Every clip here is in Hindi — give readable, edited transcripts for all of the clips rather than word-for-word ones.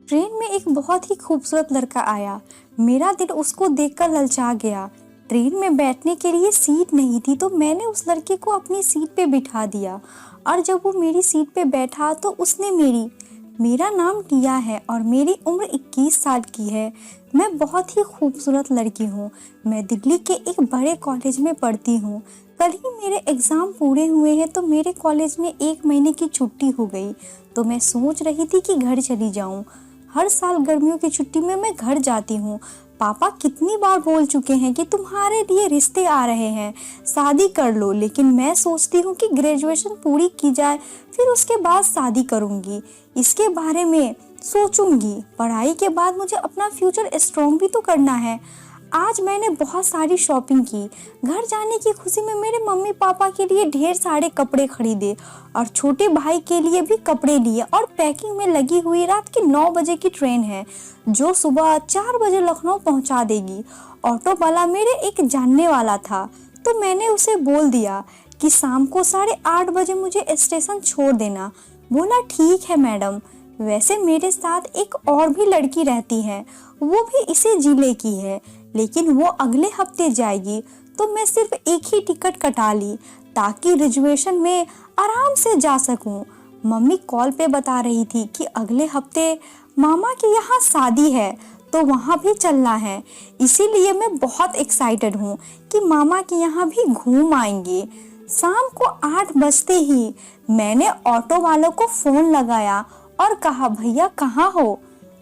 ट्रेन में एक बहुत ही खूबसूरत लड़का आया। मेरा दिल उसको देखकर ललचा गया। ट्रेन में बैठने के लिए सीट नहीं थी तो मैंने उस लड़के को अपनी सीट पे बिठा दिया और जब वो मेरी सीट पे बैठा तो उसने मेरा नाम टिया है और मेरी उम्र 21 साल की है। मैं बहुत ही खूबसूरत लड़की हूँ। मैं दिल्ली के एक बड़े कॉलेज में पढ़ती हूँ। कल ही मेरे एग्ज़ाम पूरे हुए हैं तो मेरे कॉलेज में 1 महीने की छुट्टी हो गई। तो मैं सोच रही थी कि घर चली जाऊँ। हर साल गर्मियों की छुट्टी में मैं घर जाती हूँ। पापा कितनी बार बोल चुके हैं कि तुम्हारे लिए रिश्ते आ रहे हैं, शादी कर लो, लेकिन मैं सोचती हूँ कि ग्रेजुएशन पूरी की जाए, फिर उसके बाद शादी करूँगी। इसके बारे में सोचूंगी। पढ़ाई के बाद मुझे अपना फ्यूचर स्ट्रॉन्ग भी तो करना है। आज मैंने बहुत सारी शॉपिंग की। घर जाने की खुशी में मेरे मम्मी पापा के लिए ढेर सारे कपड़े खरीदे और छोटे भाई के लिए भी कपड़े लिए और पैकिंग में लगी हुई रात के 9 बजे की ट्रेन है जो सुबह 4 बजे लखनऊ पहुंचा देगी। ऑटो वाला मेरे एक जानने वाला था तो मैंने उसे बोल दिया कि शाम को 8:30 बजे मुझे स्टेशन छोड़ देना। बोला ठीक है मैडम। वैसे मेरे साथ एक और भी लड़की रहती है, वो भी इसी जिले की है, लेकिन वो अगले हफ्ते जाएगी। तो मैं सिर्फ एक ही टिकट कटा ली ताकि रिजर्वेशन में आराम से जा सकूं। मम्मी कॉल पे बता रही थी कि अगले हफ्ते मामा के यहाँ शादी है तो वहाँ भी चलना है। इसीलिए मैं बहुत एक्साइटेड हूँ कि मामा के यहाँ भी घूम आएंगे। शाम को 8 बजते ही मैंने ऑटो वालों को फोन लगाया और कहा भैया कहाँ हो।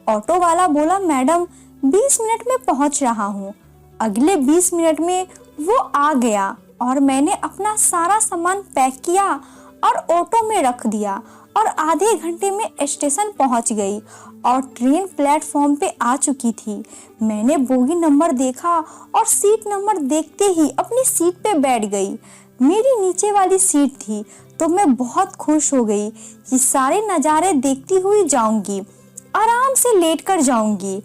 ऑटो वाला बोला मैडम 20 मिनट में पहुंच रहा हूँ। अगले 20 मिनट में वो आ गया और मैंने अपना सारा सामान पैक किया और ऑटो में रख दिया और आधे घंटे में स्टेशन पहुंच गई और ट्रेन प्लेटफॉर्म पे आ चुकी थी। मैंने बोगी नंबर देखा और सीट नंबर देखते ही अपनी सीट पे बैठ गई। मेरी नीचे वाली सीट थी तो मैं बहुत खुश हो गई कि सारे नज़ारे देखती हुई जाऊंगी, आराम से लेटकर जाऊंगी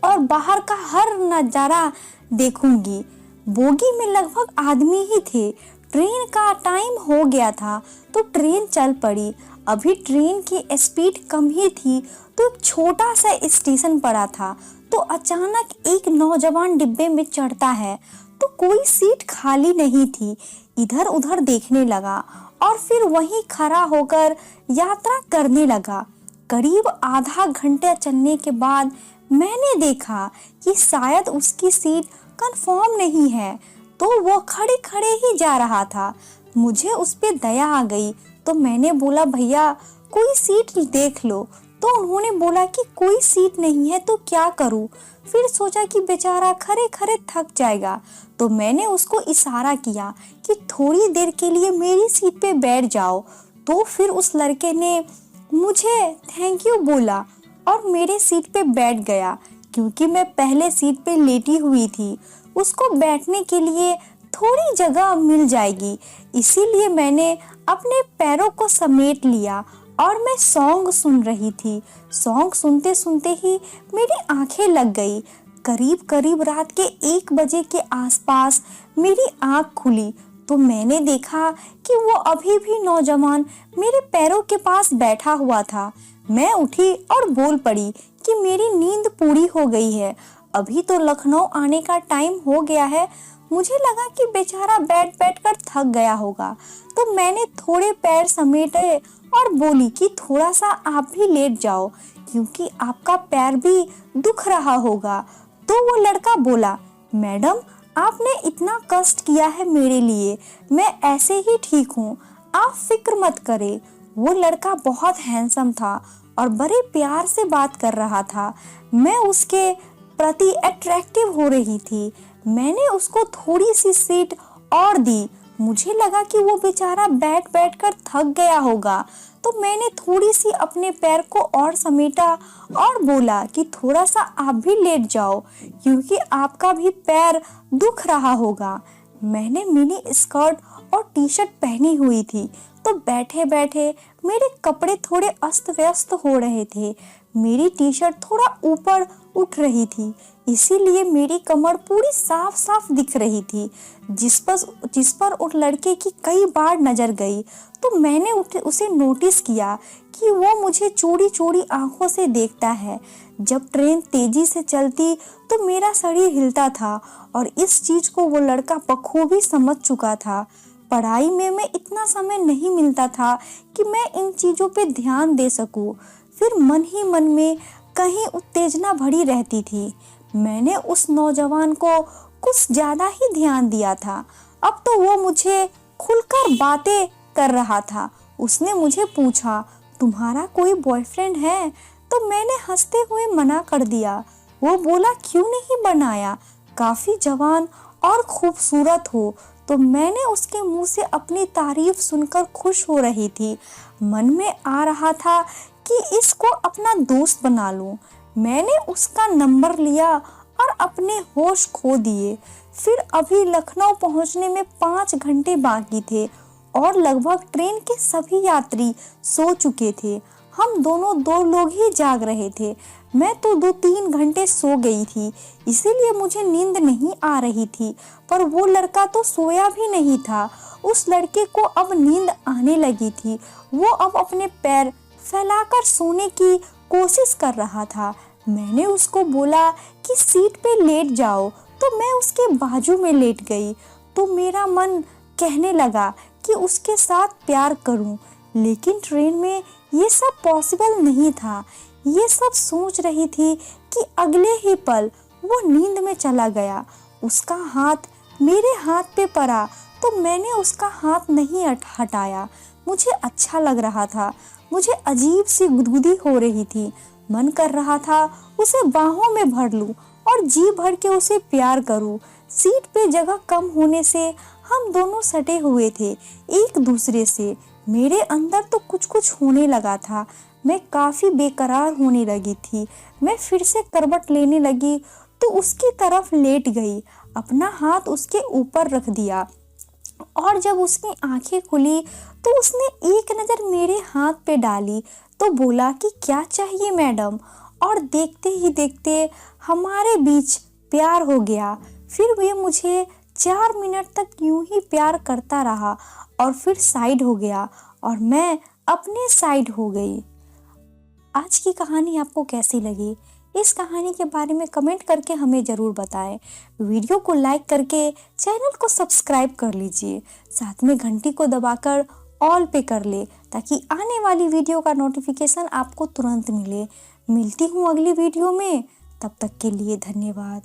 और बाहर का हर नज़ारा देखूंगी। बोगी में लगभग आदमी ही थे। ट्रेन का टाइम हो गया था तो ट्रेन चल पड़ी। अभी ट्रेन की स्पीड कम ही थी तो एक छोटा सा स्टेशन पड़ा था तो अचानक एक नौजवान डिब्बे में चढ़ता है तो कोई सीट खाली नहीं थी। इधर उधर देखने लगा और फिर वहीं खड़ा होकर यात्रा करने लगा। करीब आधा घंटे चलने के बाद मैंने देखा कि शायद उसकी सीट कंफर्म नहीं है तो वो खड़े खड़े ही जा रहा था। मुझे उस पे दया आ गई तो मैंने बोला भैया कोई सीट देख लो। तो उन्होंने बोला कि कोई सीट नहीं है तो क्या करूं। फिर सोचा कि बेचारा खड़े खड़े थक जाएगा तो मैंने उसको इशारा किया कि थोड़ी देर के लिए मेरी सीट पे बैठ जाओ। तो फिर उस लड़के ने मुझे थैंक यू बोला और मेरे सीट पे बैठ गया। क्योंकि मैं पहले सीट पे लेटी हुई थी, उसको बैठने के लिए थोड़ी जगह मिल जाएगी, इसीलिए मैंने अपने पैरों को समेट लिया और मैं सॉन्ग सुन रही थी। सॉन्ग सुनते सुनते ही मेरी आंखें लग गई। करीब करीब रात के 1 बजे के आसपास मेरी आंख खुली तो मैंने देखा कि वो अभी भी नौजवान मेरे पैरों के पास बैठा हुआ था। मैं उठी और बोल पड़ी कि मेरी नींद पूरी हो गई है, अभी तो लखनऊ आने का टाइम हो गया है। मुझे लगा कि बेचारा बैठ बैठ कर थक गया होगा तो मैंने थोड़े पैर समेटे और बोली कि थोड़ा सा आप भी लेट जाओ क्योंकि आपका पैर भी दुख रहा होगा। तो वो लड़का बोला मैडम आपने इतना कष्ट किया है मेरे लिए, मैं ऐसे ही ठीक हूँ, आप फिक्र मत करें। वो लड़का बहुत हैंडसम था और बड़े प्यार से बात कर रहा था। मैं उसके प्रति अट्रैक्टिव हो रही थी। मैंने उसको थोड़ी सी सीट और दी। मुझे लगा कि वो बेचारा बैठ बैठ कर थक गया होगा तो मैंने थोड़ी सी अपने पैर को और समेटा और बोला कि थोड़ा सा आप भी लेट जाओ क्योंकि आपका भी पैर दुख रहा होगा। मैंने मिनी स्कर्ट और टी शर्ट पहनी हुई थी तो बैठे बैठे मेरे कपड़े थोड़े अस्त व्यस्त हो रहे थे। मेरी टी शर्ट थोड़ा ऊपर उठ रही थी, इसीलिए मेरी कमर पूरी साफ साफ दिख रही थी। जिस पर उस लड़के की कई बार नजर गई तो मैंने उसे नोटिस किया कि वो मुझे चौड़ी चौड़ी आंखों से देखता है। जब ट्रेन तेजी से चलती तो मेरा शरीर हिलता था और इस चीज को वो लड़का बखूबी समझ चुका था। पढ़ाई में मैं इतना समय नहीं मिलता था कि मैं इन चीजों पे ध्यान दे सकूं। फिर मन ही मन में कहीं उत्तेजना भरी रहती थी। मैंने उस नौजवान को कुछ ज्यादा ही ध्यान दिया था। अब तो वो मुझे खुलकर बातें कर रहा था। उसने मुझे पूछा, तुम्हारा कोई बॉयफ्रेंड है? तो मैंने हंसते हुए मना कर दिया। वो बोला, क्यों नहीं बनाया, काफी जवान और खूबसूरत हो। तो मैंने उसके मुंह से अपनी तारीफ सुनकर खुश हो रही थी। मन में आ रहा था कि इसको अपना दोस्त बना लूं। मैंने उसका नंबर लिया और अपने होश खो दिए। फिर अभी लखनऊ पहुंचने में 5 घंटे बाकी थे और लगभग ट्रेन के सभी यात्री सो चुके थे। हम दोनों 2 लोग ही जाग रहे थे। मैं तो 2-3 घंटे सो गई थी, इसीलिए मुझे नींद नहीं आ रही थी। पर वो लड़का तो सोया भी नहीं था। उस लड़के को अब नींद आने लगी थी। वो अब अपने पैर फैलाकर सोने की कोशिश कर रहा था। मैंने उसको बोला कि सीट पे लेट जाओ, तो मैं उसके बाजू में लेट गई। तो मेरा मन कहने लगा कि उसके साथ प्यार करूं, लेकिन ट्रेन में ये सब पॉसिबल नहीं था। ये सब सोच रही थी कि अगले ही पल वो नींद में चला गया। उसका हाथ मेरे हाथ पे पड़ा तो मैंने उसका हाथ नहीं हटाया। मुझे अच्छा लग रहा था। मुझे अजीब सी गुदगुदी हो रही थी। मन कर रहा था उसे बाहों में भर लूं और जी भर के उसे प्यार करूं। सीट पे जगह कम होने से हम दोनों सटे हुए थे एक दूसरे से। मेरे अंदर तो कुछ कुछ होने लगा था। मैं काफी बेकरार होने लगी थी। मैं फिर से करवट लेने लगी तो उसकी तरफ लेट गई, अपना हाथ उसके ऊपर रख दिया और जब उसकी आंखें खुली तो उसने एक नज़र मेरे हाथ पे डाली तो बोला कि क्या चाहिए मैडम। और देखते ही देखते हमारे बीच प्यार हो गया। फिर वे मुझे 4 मिनट तक यूं ही प्यार करता रहा और फिर साइड हो गया और मैं अपने साइड हो गई। आज की कहानी आपको कैसी लगी? इस कहानी के बारे में कमेंट करके हमें ज़रूर बताएं। वीडियो को लाइक करके चैनल को सब्सक्राइब कर लीजिए। साथ में घंटी को दबाकर ऑल पे कर ले ताकि आने वाली वीडियो का नोटिफिकेशन आपको तुरंत मिले। मिलती हूँ अगली वीडियो में, तब तक के लिए धन्यवाद।